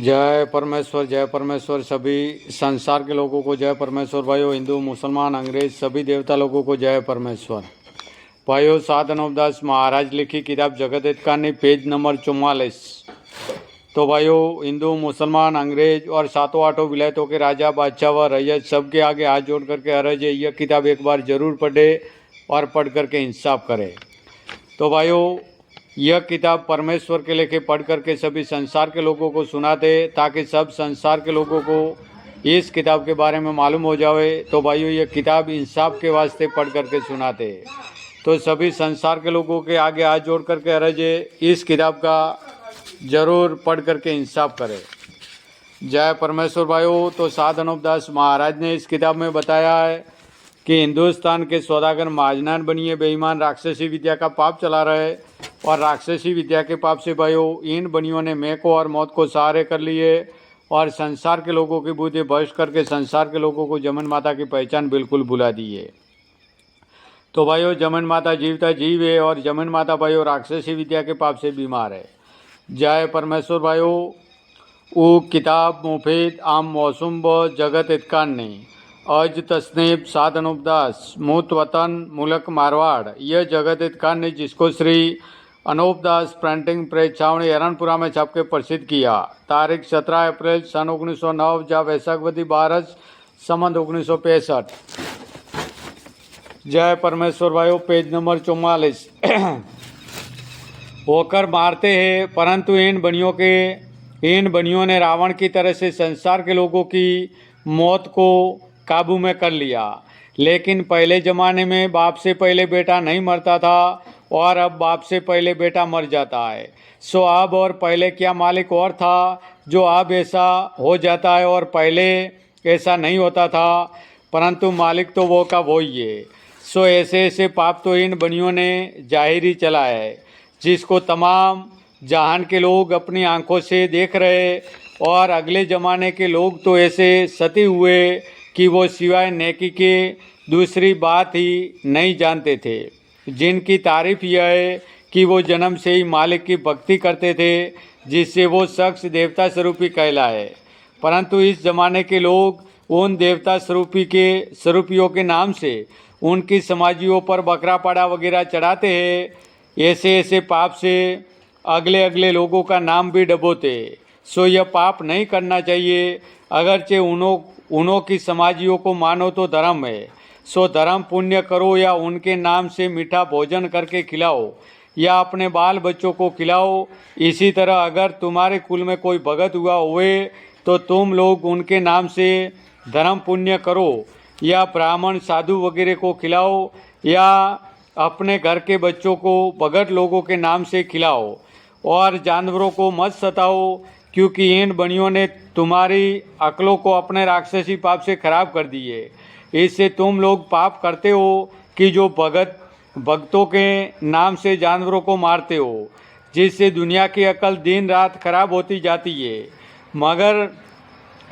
जय परमेश्वर सभी संसार के लोगों को जय परमेश्वर। भाइयों, हिंदू मुसलमान अंग्रेज सभी देवता लोगों को जय परमेश्वर। भाइयों, सात अनूपदास महाराज लिखी किताब जगत हितकानी पेज नंबर 44। तो भाइयों, हिंदू मुसलमान अंग्रेज और सातों आठों विलायतों के राजा बादशाह व रैयत सबके आगे हाथ जोड़ करके अर्ज है, यह किताब एक बार जरूर पढ़े और पढ़ करके इंसाफ करे। तो भाइयों, यह किताब परमेश्वर के लेके पढ़ करके सभी संसार के लोगों को सुनाते, ताकि सब संसार के लोगों को इस किताब के बारे में मालूम हो जाए। तो भाइयों, यह किताब इंसाफ के वास्ते पढ़ करके सुनाते। तो सभी संसार के लोगों के आगे हाथ जोड़ करके अर्ज है, इस किताब का जरूर पढ़ करके इंसाफ करें। जय परमेश्वर। भाइयों, तो सात अनूपदास महाराज ने इस किताब में बताया है कि हिंदुस्तान के सौदागर महाजनान बनिए बेईमान राक्षसी विद्या का पाप चला रहे, और राक्षसी विद्या के पाप से भाइयों इन बनियों ने मैं को और मौत को सहारे कर लिए, और संसार के लोगों की बुद्धि भ्रष्ट करके संसार के लोगों को जमन माता की पहचान बिल्कुल भुला दी है। तो भाइयों, जमन माता जीवता जीव है, और जमन माता भाइयों राक्षसी विद्या के पाप से बीमार है। जय परमेश्वर। भाइयों, वो किताब मुफीद आम मौसम व जगत हितकान ने अज तस्नीब सात अनूपदास मूत वतन मुल्क मारवाड़, यह जगत हितकान ने जिसको श्री अनूपदास प्रिंटिंग प्रेस छावनी हरणपुरा में छाप के प्रसिद्ध किया। तारीख 17 अप्रैल सन 1909 जा वैशाखवती 12 संवत 1965। जय परमेश्वर। भाइयों, पेज नंबर 44। होकर मारते हैं, परंतु इन बनियों ने रावण की तरह से संसार के लोगों की मौत को काबू में कर लिया। लेकिन पहले ज़माने में बाप से पहले बेटा नहीं मरता था, और अब बाप से पहले बेटा मर जाता है। सो अब और पहले क्या मालिक और था जो अब ऐसा हो जाता है, और पहले ऐसा नहीं होता था, परंतु मालिक तो वो का वो ही है। सो ऐसे ऐसे पाप तो इन बनियों ने जाहिर चला है, जिसको तमाम जहान के लोग अपनी आंखों से देख रहे, और अगले ज़माने के लोग तो ऐसे सती हुए कि वो सिवाय नेकी के दूसरी बात ही नहीं जानते थे, जिनकी तारीफ यह है कि वो जन्म से ही मालिक की भक्ति करते थे, जिससे वो शख्स देवता स्वरूपी कहलाए। परंतु इस जमाने के लोग उन देवता स्वरूपियों के नाम से उनकी समाजियों पर बकरा पाड़ा वगैरह चढ़ाते हैं। ऐसे ऐसे पाप से अगले अगले लोगों का नाम भी डबोते। सो यह पाप नहीं करना चाहिए। अगरचे उन्हों की समाजियों को मानो तो धर्म है। सो धर्म पुण्य करो, या उनके नाम से मीठा भोजन करके खिलाओ, या अपने बाल बच्चों को खिलाओ। इसी तरह अगर तुम्हारे कुल में कोई भगत हुआ हुए, तो तुम लोग उनके नाम से धर्म पुण्य करो, या ब्राह्मण साधु वगैरह को खिलाओ, या अपने घर के बच्चों को भगत लोगों के नाम से खिलाओ। और जानवरों को मत सताओ, क्योंकि इन बनियों ने तुम्हारी अक्लों को अपने राक्षसी पाप से खराब कर दिए। इससे तुम लोग पाप करते हो कि जो भक्तों के नाम से जानवरों को मारते हो, जिससे दुनिया की अकल दिन रात खराब होती जाती है। मगर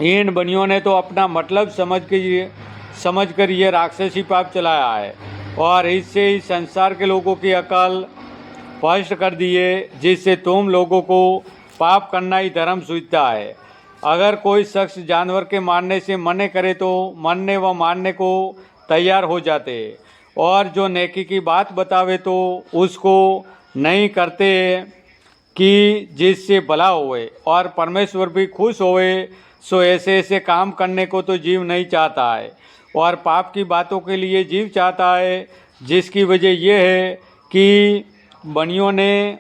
इन बनियों ने तो अपना मतलब समझ कर ये राक्षसी पाप चलाया है, और इससे ही संसार के लोगों की अकल भ्रष्ट कर दिए, जिससे तुम लोगों को पाप करना ही धर्म सूझता है। अगर कोई शख्स जानवर के मारने से मने करे, तो मरने व मारने को तैयार हो जाते, और जो नेकी की बात बतावे तो उसको नहीं करते, कि जिससे भला होए और परमेश्वर भी खुश होए। सो ऐसे ऐसे काम करने को तो जीव नहीं चाहता है, और पाप की बातों के लिए जीव चाहता है, जिसकी वजह यह है कि बनियों ने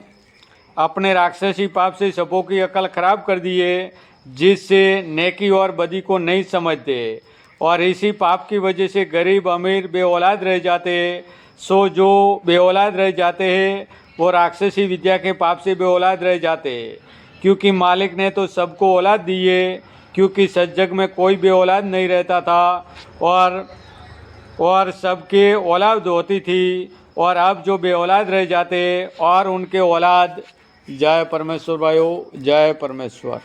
अपने राक्षसी पाप से सबों की अकल खराब कर दी है, जिससे नेकी और बदी को नहीं समझते, और इसी पाप की वजह से गरीब अमीर बेऔलाद रह जाते हैं। सो जो बेऔलाद रह जाते हैं, वो राक्षसी विद्या के पाप से बेऔलाद रह जाते हैं, क्योंकि मालिक ने तो सबको औलाद दी है, क्योंकि सच जग में कोई बेऔलाद नहीं रहता था, और सबके औलाद होती थी। और अब जो बेऔलाद रह जाते और उनके औलाद। जय परमेश्वर। भाइयों, जय परमेश्वर।